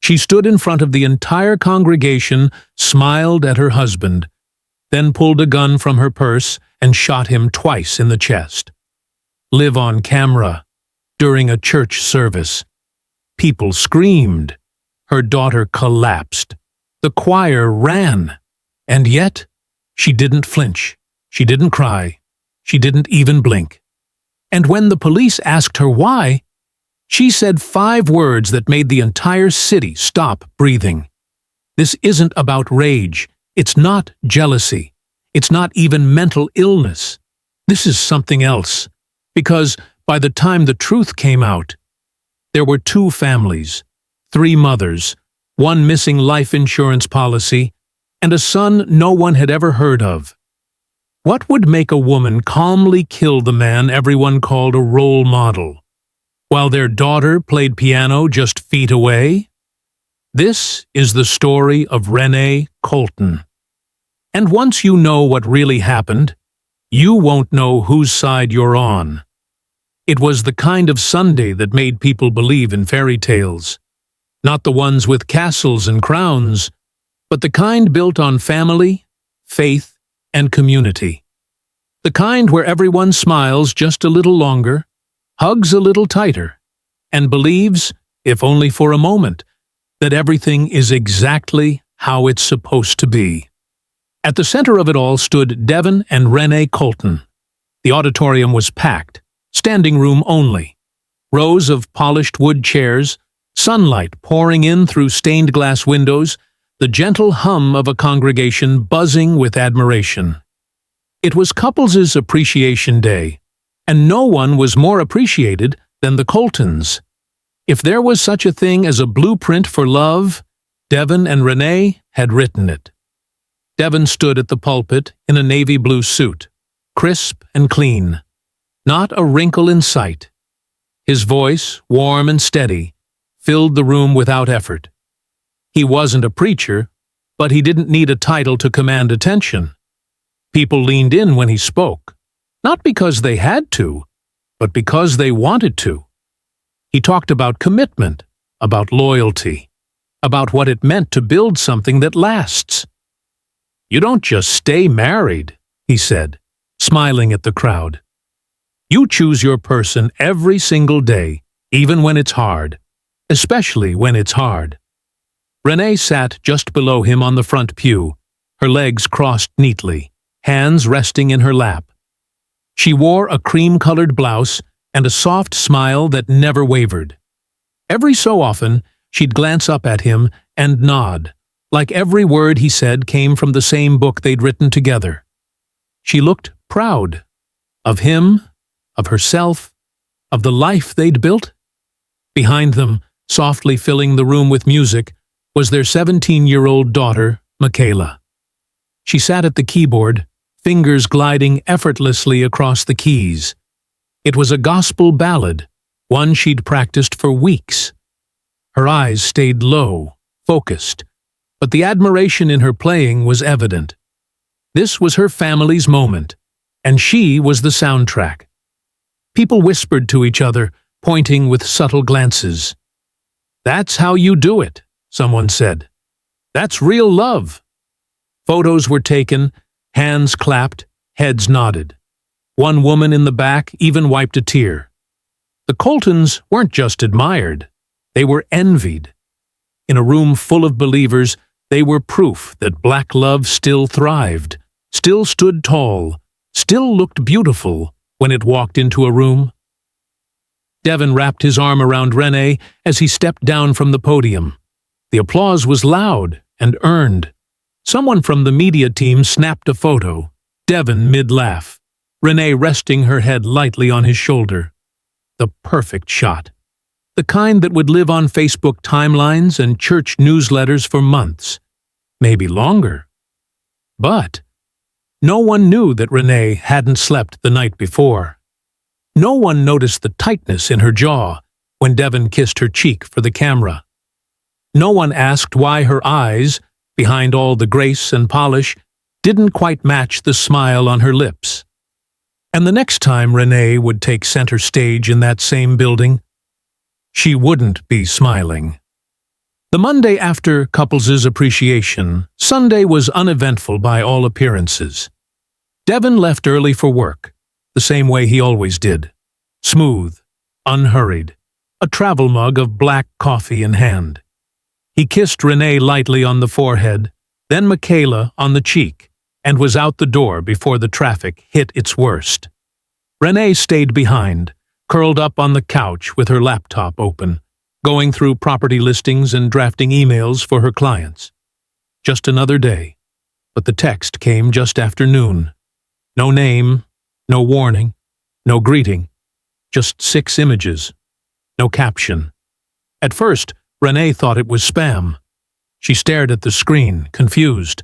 She stood in front of the entire congregation, smiled at her husband, then pulled a gun from her purse and shot him twice in the chest. Live on camera, during a church service. People screamed. Her daughter collapsed. The choir ran. And yet, she didn't flinch. She didn't cry. She didn't even blink. And when the police asked her why, she said 5 words that made the entire city stop breathing. This isn't about rage. It's not jealousy. It's not even mental illness. This is something else. Because by the time the truth came out, there were 2 families, 3 mothers, 1 missing life insurance policy, and a son no one had ever heard of. What would make a woman calmly kill the man everyone called a role model, while their daughter played piano just feet away? This is the story of Renee Colton. And once you know what really happened, you won't know whose side you're on. It was the kind of Sunday that made people believe in fairy tales. Not the ones with castles and crowns, but the kind built on family, faith, and community. The kind where everyone smiles just a little longer, hugs a little tighter, and believes, if only for a moment, that everything is exactly how it's supposed to be. At the center of it all stood Devin and Renee Colton. The auditorium was packed, standing room only. Rows of polished wood chairs, sunlight pouring in through stained glass windows, the gentle hum of a congregation buzzing with admiration. It was Couples' Appreciation Day, and no one was more appreciated than the Coltons. If there was such a thing as a blueprint for love, Devin and Renee had written it. Devin stood at the pulpit in a navy blue suit, crisp and clean, not a wrinkle in sight. His voice, warm and steady, filled the room without effort. He wasn't a preacher, but he didn't need a title to command attention. People leaned in when he spoke, not because they had to, but because they wanted to. He talked about commitment, about loyalty, about what it meant to build something that lasts. "You don't just stay married," he said, smiling at the crowd. "You choose your person every single day, even when it's hard, especially when it's hard." Renee sat just below him on the front pew, her legs crossed neatly, hands resting in her lap. She wore a cream-colored blouse and a soft smile that never wavered. Every so often, she'd glance up at him and nod, like every word he said came from the same book they'd written together. She looked proud of him, of herself, of the life they'd built. Behind them, softly filling the room with music, was their 17-year-old daughter, Michaela. She sat at the keyboard, fingers gliding effortlessly across the keys. It was a gospel ballad, one she'd practiced for weeks. Her eyes stayed low, focused, but the admiration in her playing was evident. This was her family's moment, and she was the soundtrack. People whispered to each other, pointing with subtle glances. "That's how you do it," someone said. "That's real love." Photos were taken, hands clapped, heads nodded. One woman in the back even wiped a tear. The Coltons weren't just admired, they were envied. In a room full of believers, they were proof that black love still thrived, still stood tall, still looked beautiful when it walked into a room. Devin wrapped his arm around Renee as he stepped down from the podium. The applause was loud and earned. Someone from the media team snapped a photo, Devin mid-laugh, Renee resting her head lightly on his shoulder. The perfect shot. The kind that would live on Facebook timelines and church newsletters for months, maybe longer. But no one knew that Renee hadn't slept the night before. No one noticed the tightness in her jaw when Devin kissed her cheek for the camera. No one asked why her eyes, behind all the grace and polish, didn't quite match the smile on her lips. And the next time Renee would take center stage in that same building, she wouldn't be smiling. The Monday after Couples' appreciation, Sunday was uneventful by all appearances. Devon left early for work, the same way he always did. Smooth, unhurried, a travel mug of black coffee in hand. He kissed Renee lightly on the forehead, then Michaela on the cheek, and was out the door before the traffic hit its worst. Renee stayed behind, curled up on the couch with her laptop open, going through property listings and drafting emails for her clients. Just another day, but the text came just after noon. No name, no warning, no greeting, just 6 images, no caption. At first, Renee thought it was spam. She stared at the screen, confused.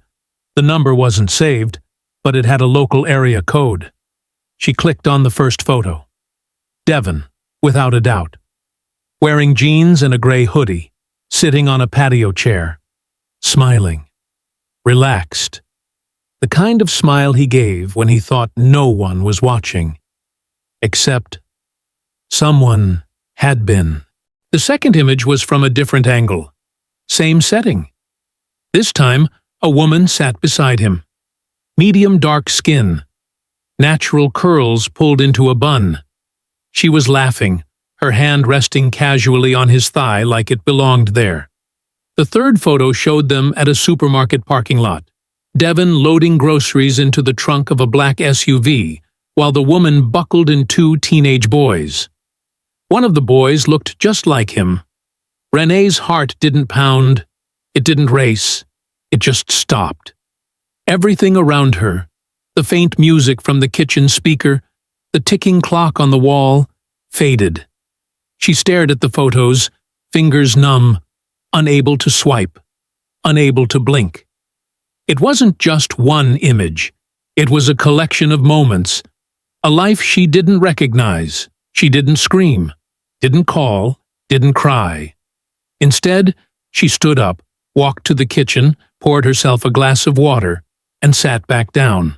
The number wasn't saved, but it had a local area code. She clicked on the first photo. Devon, without a doubt. Wearing jeans and a gray hoodie, sitting on a patio chair, smiling, relaxed. The kind of smile he gave when he thought no one was watching. Except someone had been. The second image was from a different angle. Same setting. This time, a woman sat beside him. Medium dark skin. Natural curls pulled into a bun. She was laughing, her hand resting casually on his thigh like it belonged there. The third photo showed them at a supermarket parking lot. Devon loading groceries into the trunk of a black SUV, while the woman buckled in 2 teenage boys. One of the boys looked just like him. Renee's heart didn't pound, it didn't race, it just stopped. Everything around her, the faint music from the kitchen speaker, the ticking clock on the wall, faded. She stared at the photos, fingers numb, unable to swipe, unable to blink. It wasn't just one image. It was a collection of moments, a life she didn't recognize. She didn't scream, didn't call, didn't cry. Instead, she stood up, walked to the kitchen, poured herself a glass of water, and sat back down.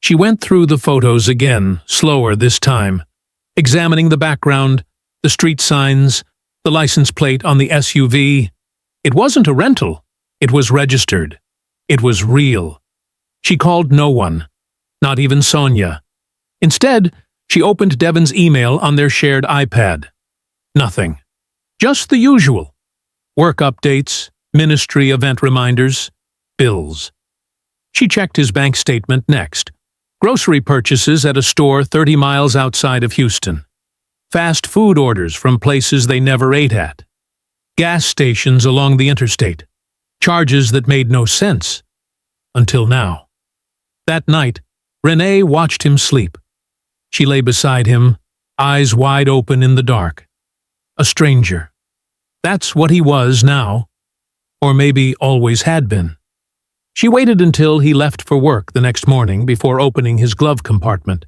She went through the photos again, slower this time, examining the background, the street signs, the license plate on the SUV. It wasn't a rental. It was registered. It was real. She called no one, not even Sonia. Instead, she opened Devon's email on their shared iPad. Nothing. Just the usual. Work updates, ministry event reminders, bills. She checked his bank statement next. Grocery purchases at a store 30 miles outside of Houston. Fast food orders from places they never ate at. Gas stations along the interstate. Charges that made no sense. Until now. That night, Renee watched him sleep. She lay beside him, eyes wide open in the dark. A stranger. That's what he was now. Or maybe always had been. She waited until he left for work the next morning before opening his glove compartment.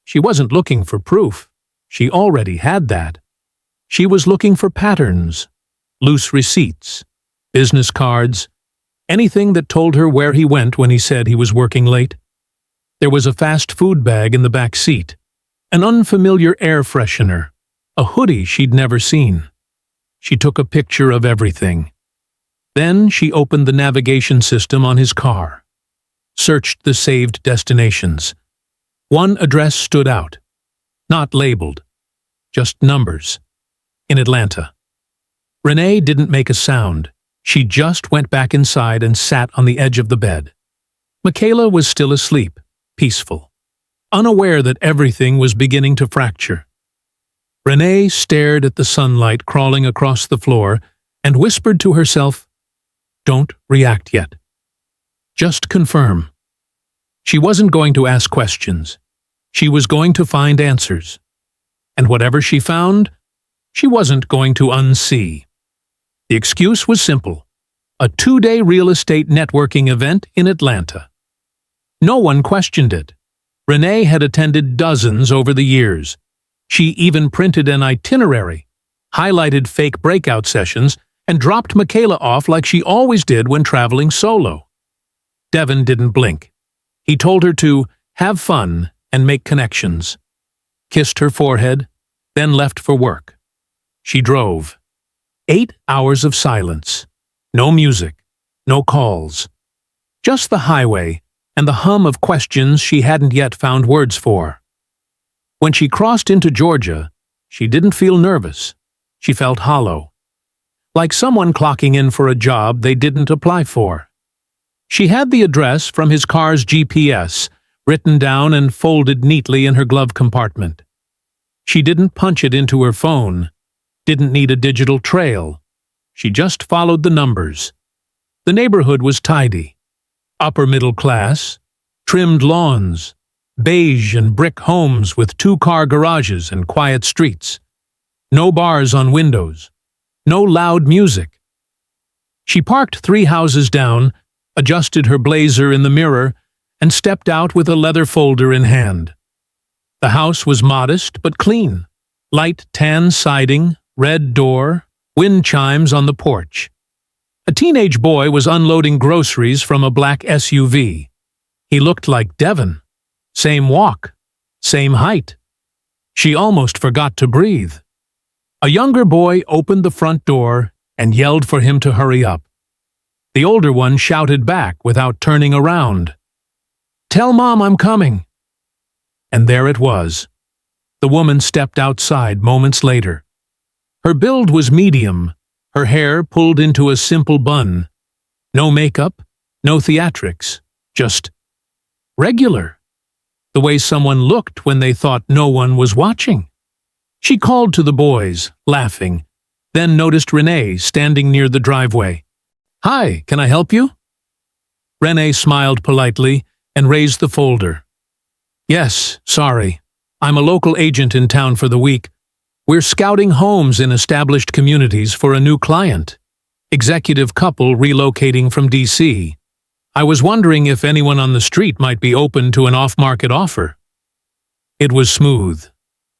She wasn't looking for proof. She already had that. She was looking for patterns, loose receipts, business cards, anything that told her where he went when he said he was working late. There was a fast food bag in the back seat, an unfamiliar air freshener, a hoodie she'd never seen. She took a picture of everything. Then she opened the navigation system on his car, searched the saved destinations. One address stood out, not labeled, just numbers, in Atlanta. Renee didn't make a sound. She just went back inside and sat on the edge of the bed. Michaela was still asleep, peaceful, unaware that everything was beginning to fracture. Renee stared at the sunlight crawling across the floor and whispered to herself, "Don't react yet. Just confirm." She wasn't going to ask questions. She was going to find answers. And whatever she found, she wasn't going to unsee. The excuse was simple: a 2-day real estate networking event in Atlanta. No one questioned it. Renee had attended dozens over the years. She even printed an itinerary, highlighted fake breakout sessions, and dropped Michaela off like she always did when traveling solo. Devon didn't blink. He told her to have fun and make 8 hours of silence. No music, no calls. Just the highway and the hum of questions she hadn't yet found words for. When she crossed into Georgia, she didn't feel nervous. She felt hollow. Like someone clocking in for a job they didn't apply for. She had the address from his car's GPS written down and folded neatly in her glove compartment. She didn't punch it into her phone, didn't need a digital trail. She just followed the numbers. The neighborhood was tidy. Upper middle class, trimmed lawns, beige and brick homes with 2-car garages and quiet streets. No bars on windows. No loud music. She parked 3 houses down, adjusted her blazer in the mirror, and stepped out with a leather folder in hand. The house was modest but clean. Light tan siding, red door, wind chimes on the porch. A teenage boy was unloading groceries from a black SUV. He looked like Devon. Same walk, same height. She almost forgot to breathe. A younger boy opened the front door and yelled for him to hurry up. The older one shouted back without turning around. "Tell Mom I'm coming." And there it was. The woman stepped outside moments later. Her build was medium, her hair pulled into a simple bun. No makeup, no theatrics, just regular. The way someone looked when they thought no one was watching. She called to the boys, laughing, then noticed Renee standing near the driveway. "Hi, can I help you?" Renee smiled politely and raised the folder. "Yes, sorry. I'm a local agent in town for the week. We're scouting homes in established communities for a new client. Executive couple relocating from D.C. I was wondering if anyone on the street might be open to an off-market offer." It was smooth,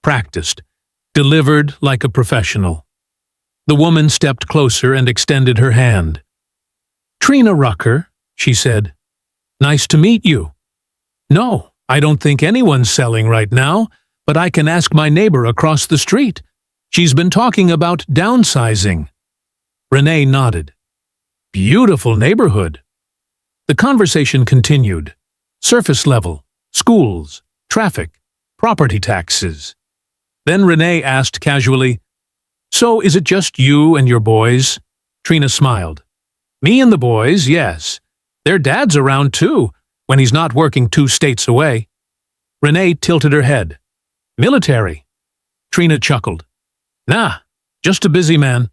practiced, delivered like a professional. The woman stepped closer and extended her hand. "Trina Rucker," she said. "Nice to meet you. No, I don't think anyone's selling right now, but I can ask my neighbor across the street. She's been talking about downsizing." Renee nodded. "Beautiful neighborhood." The conversation continued. Surface level, schools, traffic, property taxes. Then Renee asked casually, "So is it just you and your boys?" Trina smiled. "Me and the boys, yes. Their dad's around too, when he's not working 2 states away." Renee tilted her head. "Military." Trina chuckled. "Nah, just a busy man.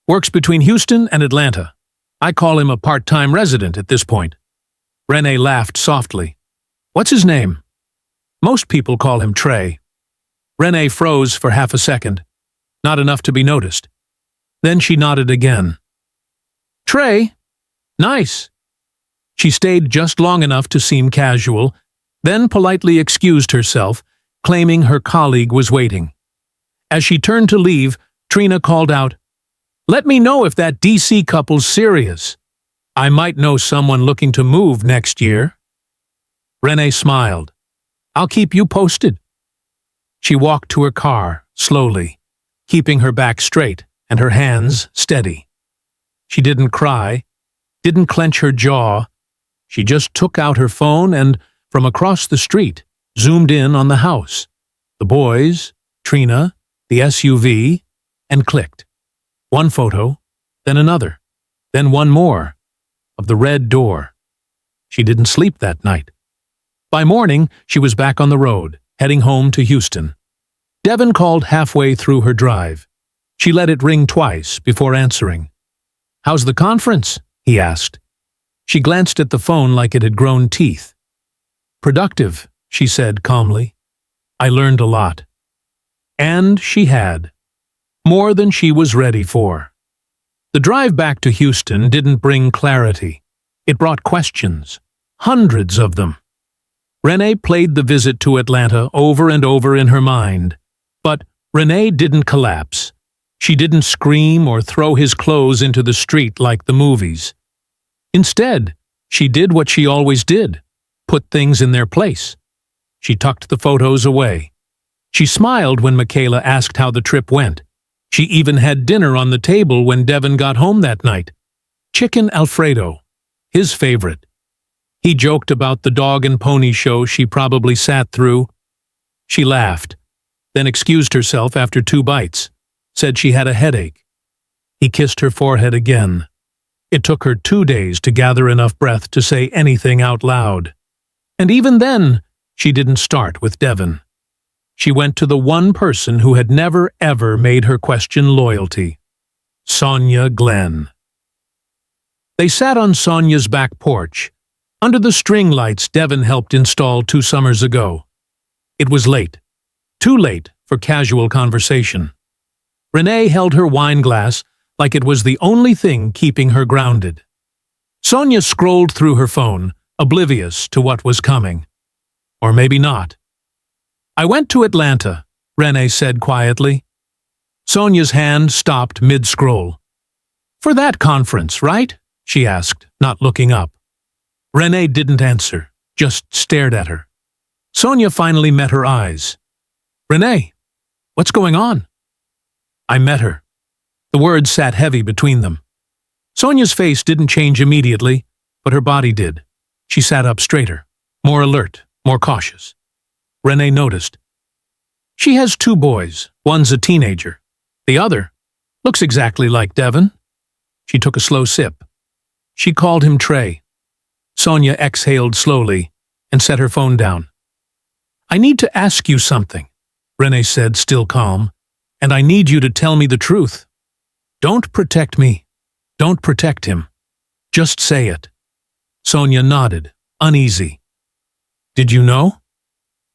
Works between Houston and Atlanta. I call him a part-time resident at this point." Renee laughed softly. "What's his name?" "Most people call him Trey." Renee froze for half a second, not enough to be noticed. Then she nodded again. "Trey? Nice." She stayed just long enough to seem casual, then politely excused herself, claiming her colleague was waiting. As she turned to leave, Trina called out, "Let me know if that DC couple's serious. I might know someone looking to move next year." Renee smiled. "I'll keep you posted." She walked to her car, slowly, keeping her back straight and her hands steady. She didn't cry, didn't clench her jaw. She just took out her phone and, from across the street, zoomed in on the house, the boys, Trina, the SUV, and clicked. One photo, then another, then one more, of the red door. She didn't sleep that night. By morning, she was back on the road, heading home to Houston. Devon called halfway through her drive. She let it ring twice before answering. "How's the conference?" he asked. She glanced at the phone like it had grown teeth. "Productive," she said calmly. "I learned a lot." And she had. More than she was ready for. The drive back to Houston didn't bring clarity. It brought questions. Hundreds of them. Renee played the visit to Atlanta over and over in her mind. But Renee didn't collapse. She didn't scream or throw his clothes into the street like the movies. Instead, she did what she always did, put things in their place. She tucked the photos away. She smiled when Michaela asked how the trip went. She even had dinner on the table when Devon got home that night. Chicken Alfredo, his favorite. He joked about the dog and pony show she probably sat through. She laughed, then excused herself after 2 bites, said she had a headache. He kissed her forehead again. It took her 2 days to gather enough breath to say anything out loud. And even then, she didn't start with Devon. She went to the one person who had never ever made her question loyalty. Sonia Glenn. They sat on Sonia's back porch, under the string lights Devon helped install 2 summers ago. It was late. Too late for casual conversation. Renee held her wine glass like it was the only thing keeping her grounded. Sonia scrolled through her phone, oblivious to what was coming. Or maybe not. "I went to Atlanta," Renee said quietly. Sonia's hand stopped mid-scroll. "For that conference, right?" she asked, not looking up. Renee didn't answer, just stared at her. Sonia finally met her eyes. "Renee, what's going on?" "I met her." The words sat heavy between them. Sonia's face didn't change immediately, but her body did. She sat up straighter, more alert, more cautious. Renee noticed. "She has 2 boys. One's a teenager. The other looks exactly like Devon." She took a slow sip. She called him Trey. Sonia exhaled slowly and set her phone down. "I need to ask you something," Renee said, still calm, "and I need you to tell me the truth. Don't protect me. Don't protect him. Just say it." Sonia nodded, uneasy. "Did you know?"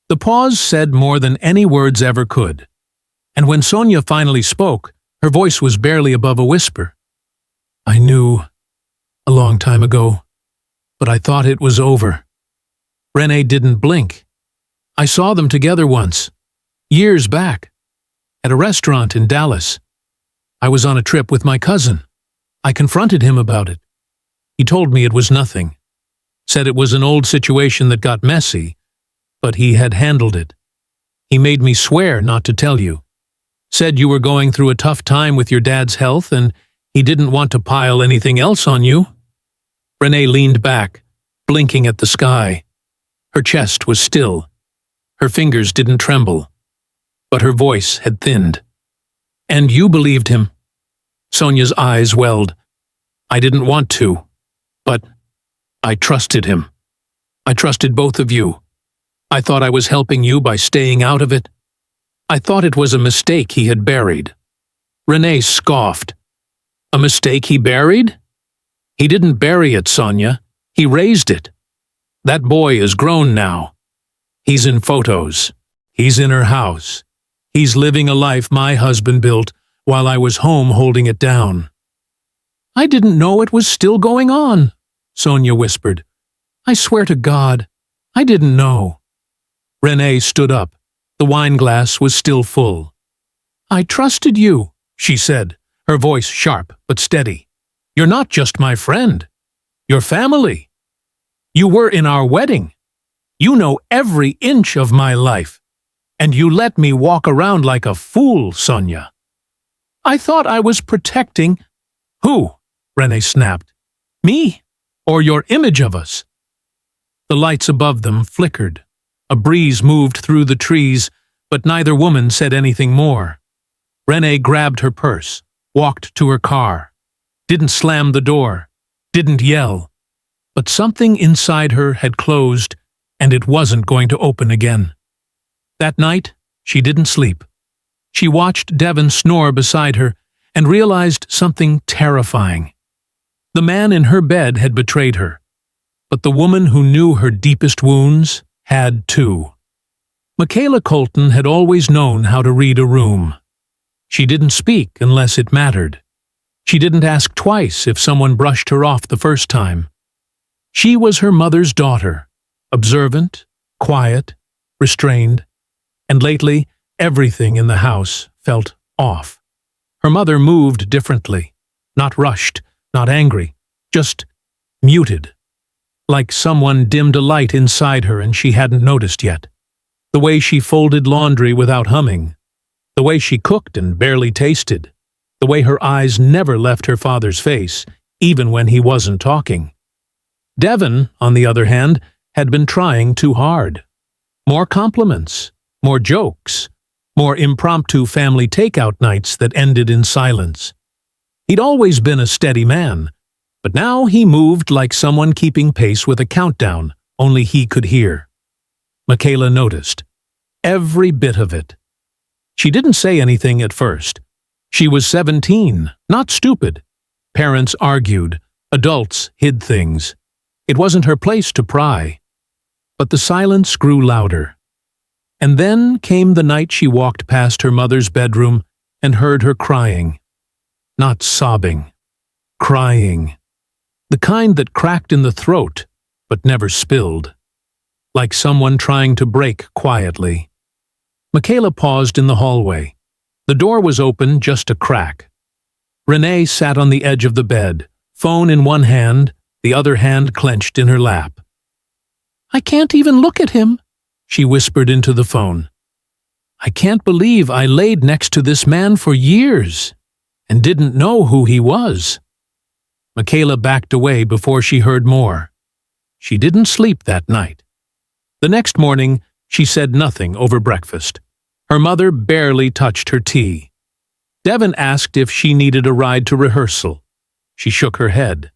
The pause said more than any words ever could. And when Sonia finally spoke, her voice was barely above a whisper. "I knew a long time ago, but I thought it was over." Renee didn't blink. "I saw them together once, years back, at a restaurant in Dallas. I was on a trip with my cousin. I confronted him about it. He told me it was nothing. Said it was an old situation that got messy, but he had handled it. He made me swear not to tell you. Said you were going through a tough time with your dad's health and he didn't want to pile anything else on you." Renee leaned back, blinking at the sky. Her chest was still. Her fingers didn't tremble, but her voice had thinned. "And you believed him?" Sonia's eyes welled. "I didn't want to, but I trusted him. I trusted both of you. I thought I was helping you by staying out of it. I thought it was a mistake he had buried." Renee scoffed. "A mistake he buried?" "He didn't bury it, Sonia. He raised it. That boy is grown now. He's in photos. He's in her house. He's living a life my husband built while I was home holding it down." "I didn't know it was still going on," Sonia whispered. "I swear to God, I didn't know." Renee stood up. The wine glass was still full. "I trusted you," she said, her voice sharp but steady. "You're not just my friend. You're family. You were in our wedding. You know every inch of my life. And you let me walk around like a fool, Sonia." "I thought I was protecting—" "Who?" Renee snapped. "Me? Or your image of us?" The lights above them flickered. A breeze moved through the trees, but neither woman said anything more. Renee grabbed her purse, walked to her car. Didn't slam the door. Didn't yell. But something inside her had closed, and it wasn't going to open again. That night, she didn't sleep. She watched Devon snore beside her and realized something terrifying. The man in her bed had betrayed her, but the woman who knew her deepest wounds had too. Michaela Colton had always known how to read a room. She didn't speak unless it mattered. She didn't ask twice if someone brushed her off the first time. She was her mother's daughter, observant, quiet, restrained, and lately everything in the house felt off. Her mother moved differently, not rushed, not angry, just muted. Like someone dimmed a light inside her and she hadn't noticed yet. The way she folded laundry without humming. The way she cooked and barely tasted. The way her eyes never left her father's face, even when he wasn't talking. Devon, on the other hand, had been trying too hard. More compliments, more jokes, more impromptu family takeout nights that ended in silence. He'd always been a steady man, but now he moved like someone keeping pace with a countdown only he could hear. Michaela noticed. Every bit of it. She didn't say anything at first. She was 17, not stupid. Parents argued. Adults hid things. It wasn't her place to pry. But the silence grew louder. And then came the night she walked past her mother's bedroom and heard her crying. Not sobbing. Crying. The kind that cracked in the throat, but never spilled. Like someone trying to break quietly. Michaela paused in the hallway. The door was open just a crack. Renee sat on the edge of the bed, phone in one hand, the other hand clenched in her lap. "I can't even look at him," she whispered into the phone. "I can't believe I laid next to this man for years and didn't know who he was." Michaela backed away before she heard more. She didn't sleep that night. The next morning, she said nothing over breakfast. Her mother barely touched her tea. Devon asked if she needed a ride to rehearsal. She shook her head.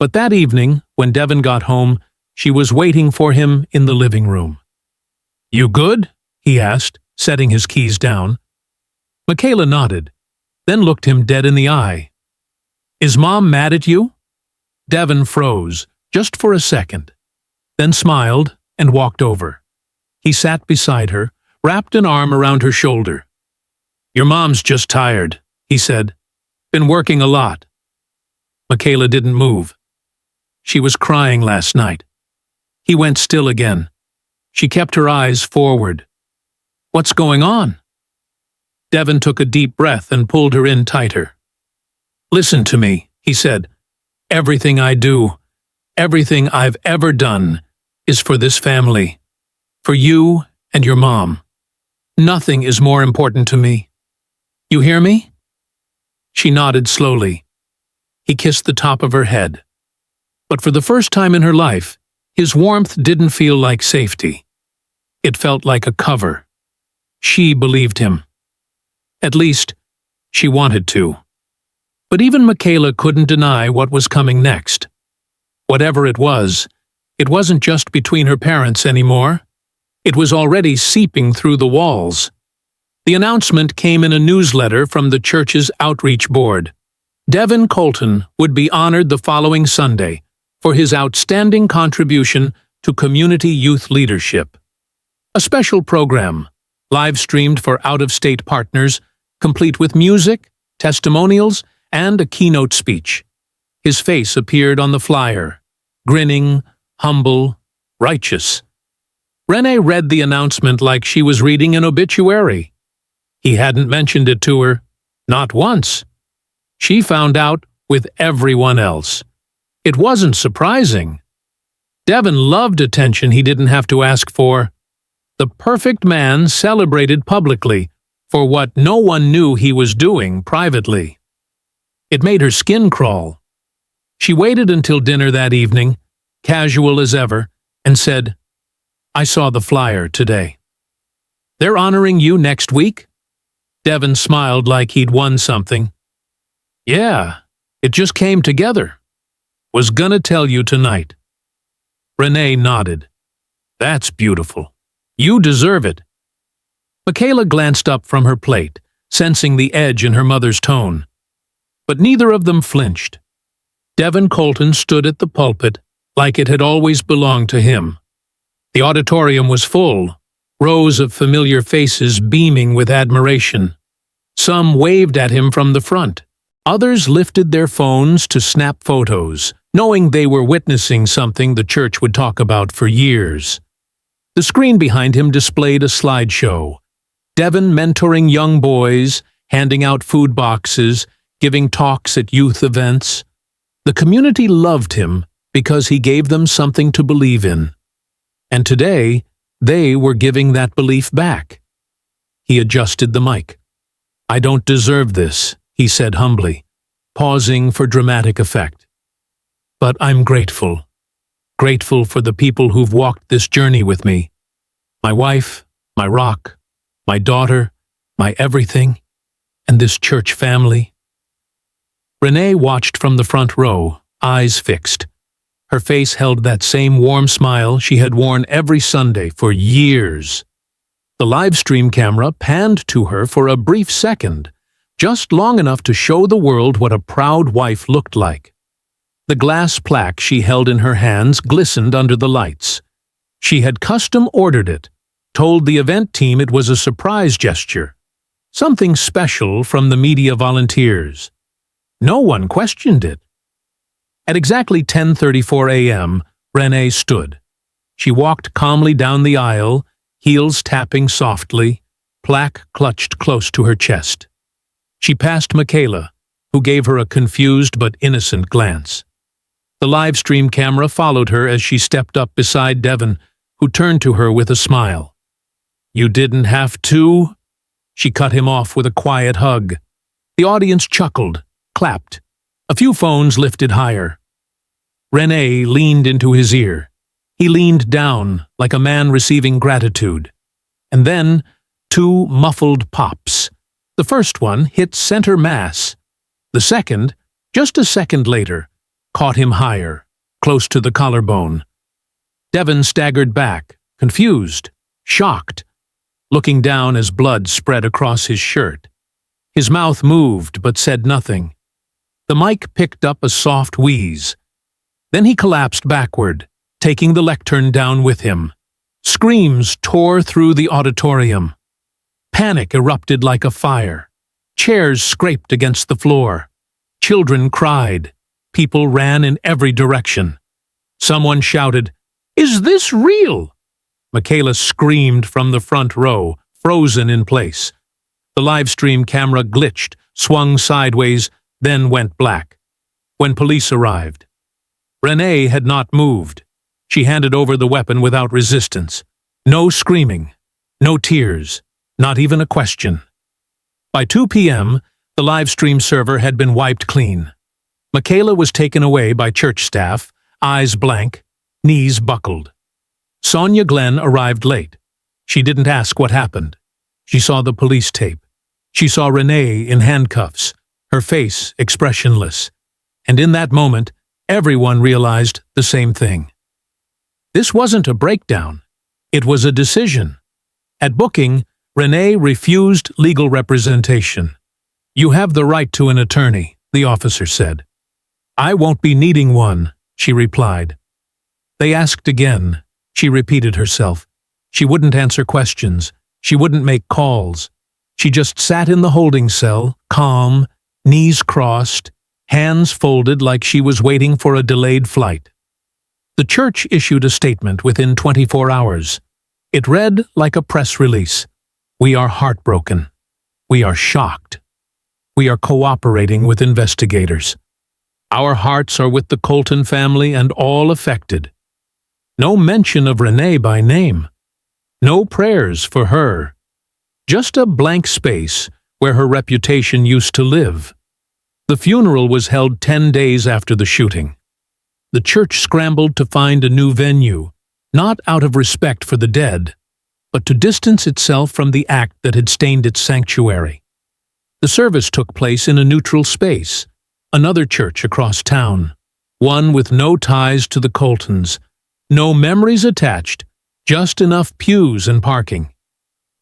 But that evening, when Devon got home, she was waiting for him in the living room. "You good?" he asked, setting his keys down. Michaela nodded, then looked him dead in the eye. "Is Mom mad at you?" Devon froze, just for a second, then smiled and walked over. He sat beside her, wrapped an arm around her shoulder. "Your mom's just tired," he said. "Been working a lot." Michaela didn't move. She was crying last night. He went still again. She kept her eyes forward. "What's going on?" Devon took a deep breath and pulled her in tighter. "Listen to me," he said. "Everything I do, everything I've ever done, is for this family. For you and your mom. Nothing is more important to me. You hear me?" She nodded slowly. He kissed the top of her head. But for the first time in her life, his warmth didn't feel like safety. It felt like a cover. She believed him. At least, she wanted to. But even Michaela couldn't deny what was coming next. Whatever it wasn't just between her parents anymore. It was already seeping through the walls. The announcement came in a newsletter from the church's outreach board. Devon Colton would be honored the following Sunday for his outstanding contribution to community youth leadership. A special program, live-streamed for out-of-state partners, complete with music, testimonials, and a keynote speech. His face appeared on the flyer, grinning, humble, righteous. Renee read the announcement like she was reading an obituary. He hadn't mentioned it to her, not once. She found out with everyone else. It wasn't surprising. Devon loved attention he didn't have to ask for. The perfect man celebrated publicly for what no one knew he was doing privately. It made her skin crawl. She waited until dinner that evening, casual as ever, and said, "I saw the flyer today." "They're honoring you next week?" Devon smiled like he'd won something. "Yeah, it just came together. Was gonna tell you tonight." Renee nodded. "That's beautiful. You deserve it." Michaela glanced up from her plate, sensing the edge in her mother's tone. But neither of them flinched. Devon Colton stood at the pulpit like it had always belonged to him. The auditorium was full, rows of familiar faces beaming with admiration. Some waved at him from the front. Others lifted their phones to snap photos, knowing they were witnessing something the church would talk about for years. The screen behind him displayed a slideshow. Devon mentoring young boys, handing out food boxes, giving talks at youth events. The community loved him because he gave them something to believe in. And today, they were giving that belief back. He adjusted the mic. "I don't deserve this," he said humbly, pausing for dramatic effect. "But I'm grateful. Grateful for the people who've walked this journey with me. My wife, my rock, my daughter, my everything, and this church family." Renee watched from the front row, eyes fixed. Her face held that same warm smile she had worn every Sunday for years. The live stream camera panned to her for a brief second, just long enough to show the world what a proud wife looked like. The glass plaque she held in her hands glistened under the lights. She had custom-ordered it, told the event team it was a surprise gesture, something special from the media volunteers. No one questioned it. At exactly 10:34 a.m., Renee stood. She walked calmly down the aisle, heels tapping softly, plaque clutched close to her chest. She passed Michaela, who gave her a confused but innocent glance. The live stream camera followed her as she stepped up beside Devon, who turned to her with a smile. "You didn't have to?" She cut him off with a quiet hug. The audience chuckled, clapped. A few phones lifted higher. Renee leaned into his ear. He leaned down, like a man receiving gratitude. And then, two muffled pops. The first one hit center mass. The second, just a second later, caught him higher, close to the collarbone. Devon staggered back, confused, shocked, looking down as blood spread across his shirt. His mouth moved but said nothing. The mic picked up a soft wheeze. Then he collapsed backward, taking the lectern down with him. Screams tore through the auditorium. Panic erupted like a fire. Chairs scraped against the floor. Children cried. People ran in every direction. Someone shouted, "Is this real?" Michaela screamed from the front row, frozen in place. The live stream camera glitched, swung sideways, then went black. When police arrived, Renee had not moved. She handed over the weapon without resistance. No screaming, no tears, not even a question. By 2 p.m., the live stream server had been wiped clean. Michaela was taken away by church staff, eyes blank, knees buckled. Sonia Glenn arrived late. She didn't ask what happened. She saw the police tape. She saw Renee in handcuffs, her face expressionless. And in that moment, everyone realized the same thing. This wasn't a breakdown. It was a decision. At booking, Renee refused legal representation. "You have the right to an attorney," the officer said. "I won't be needing one," she replied. They asked again. She repeated herself. She wouldn't answer questions. She wouldn't make calls. She just sat in the holding cell, calm, knees crossed, hands folded like she was waiting for a delayed flight. The church issued a statement within 24 hours. It read like a press release. "We are heartbroken. We are shocked. We are cooperating with investigators. Our hearts are with the Colton family and all affected." No mention of Renee by name. No prayers for her. Just a blank space where her reputation used to live. The funeral was held 10 days after the shooting. The church scrambled to find a new venue, not out of respect for the dead, but to distance itself from the act that had stained its sanctuary. The service took place in a neutral space, another church across town, one with no ties to the Coltons, no memories attached, just enough pews and parking.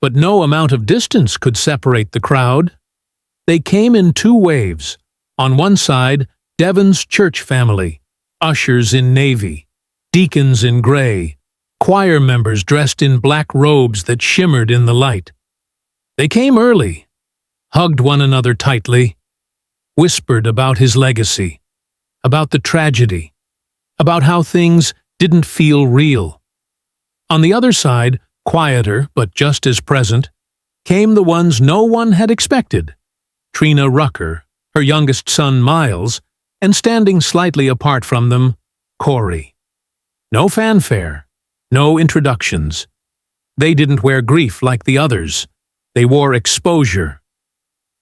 But no amount of distance could separate the crowd. They came in two waves. On one side, Devon's church family, ushers in navy, deacons in gray, choir members dressed in black robes that shimmered in the light. They came early, hugged one another tightly, whispered about his legacy, about the tragedy, about how things didn't feel real. On the other side, quieter but just as present, came the ones no one had expected. Trina Rucker, her youngest son Miles, and standing slightly apart from them, Corey. No fanfare, no introductions. They didn't wear grief like the others. They wore exposure.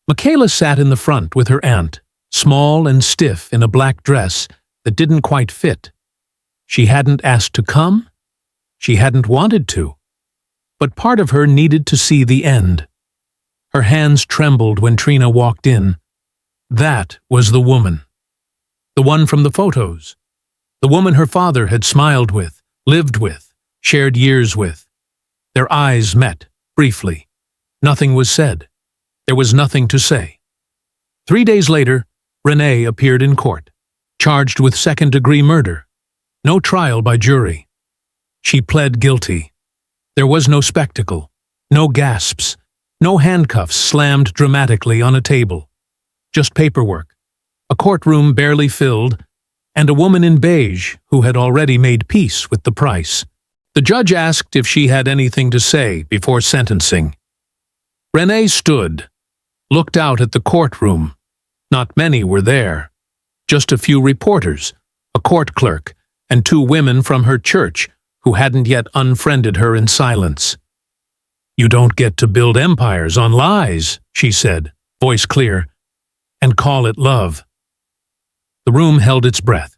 Michaela sat in the front with her aunt, small and stiff in a black dress that didn't quite fit. She hadn't asked to come. She hadn't wanted to. But part of her needed to see the end. Her hands trembled when Trina walked in. That was the woman. The one from the photos. The woman her father had smiled with, lived with, shared years with. Their eyes met, briefly. Nothing was said. There was nothing to say. 3 days later, Renee appeared in court, charged with second-degree murder. No trial by jury. She pled guilty. There was no spectacle, no gasps, no handcuffs slammed dramatically on a table. Just paperwork, a courtroom barely filled, and a woman in beige who had already made peace with the price. The judge asked if she had anything to say before sentencing. Renee stood, looked out at the courtroom. Not many were there. Just a few reporters, a court clerk, and 2 women from her church who hadn't yet unfriended her in silence. "You don't get to build empires on lies," she said, voice clear, "and call it love." The room held its breath.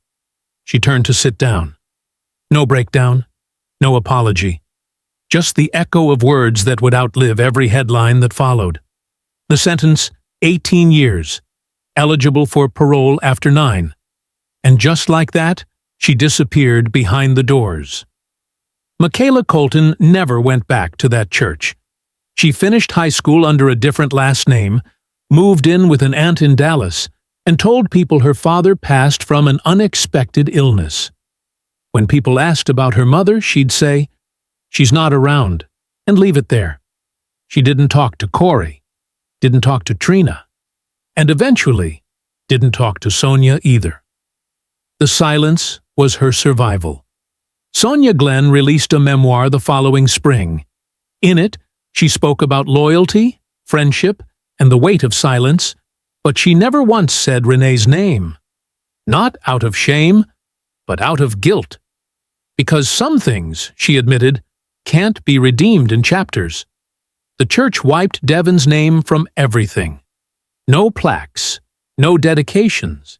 She turned to sit down. No breakdown, no apology. Just the echo of words that would outlive every headline that followed. The sentence, 18 years, eligible for parole after 9. And just like that, she disappeared behind the doors. Michaela Colton never went back to that church. She finished high school under a different last name, moved in with an aunt in Dallas, and told people her father passed from an unexpected illness. When people asked about her mother, she'd say, "She's not around," and leave it there. She didn't talk to Corey, didn't talk to Trina, and eventually didn't talk to Sonia either. The silence was her survival. Sonia Glenn released a memoir the following spring. In it, she spoke about loyalty, friendship, and the weight of silence, but she never once said Renee's name. Not out of shame, but out of guilt. Because some things, she admitted, can't be redeemed in chapters. The church wiped Devin's name from everything. No plaques, no dedications.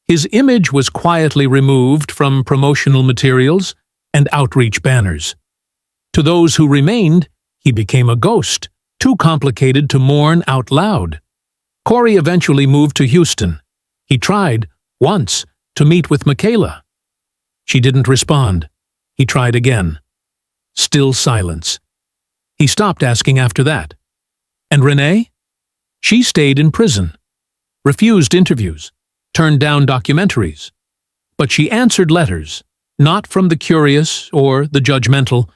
His image was quietly removed from promotional materials and outreach banners. To those who remained, he became a ghost, too complicated to mourn out loud. Corey eventually moved to Houston. He tried, once, to meet with Michaela. She didn't respond. He tried again. Still silence. He stopped asking after that. And Renee? She stayed in prison, refused interviews, turned down documentaries. But she answered letters, not from the curious or the judgmental,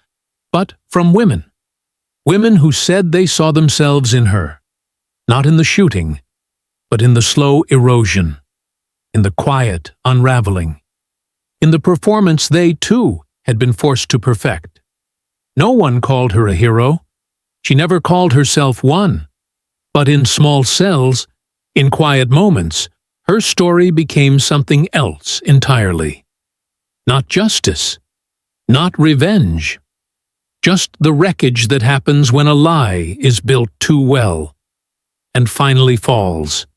but from women. Women who said they saw themselves in her, not in the shooting, but in the slow erosion, in the quiet unraveling, in the performance they, too, had been forced to perfect. No one called her a hero. She never called herself one. But in small cells, in quiet moments, her story became something else entirely. Not justice, not revenge. Just the wreckage that happens when a lie is built too well and finally falls.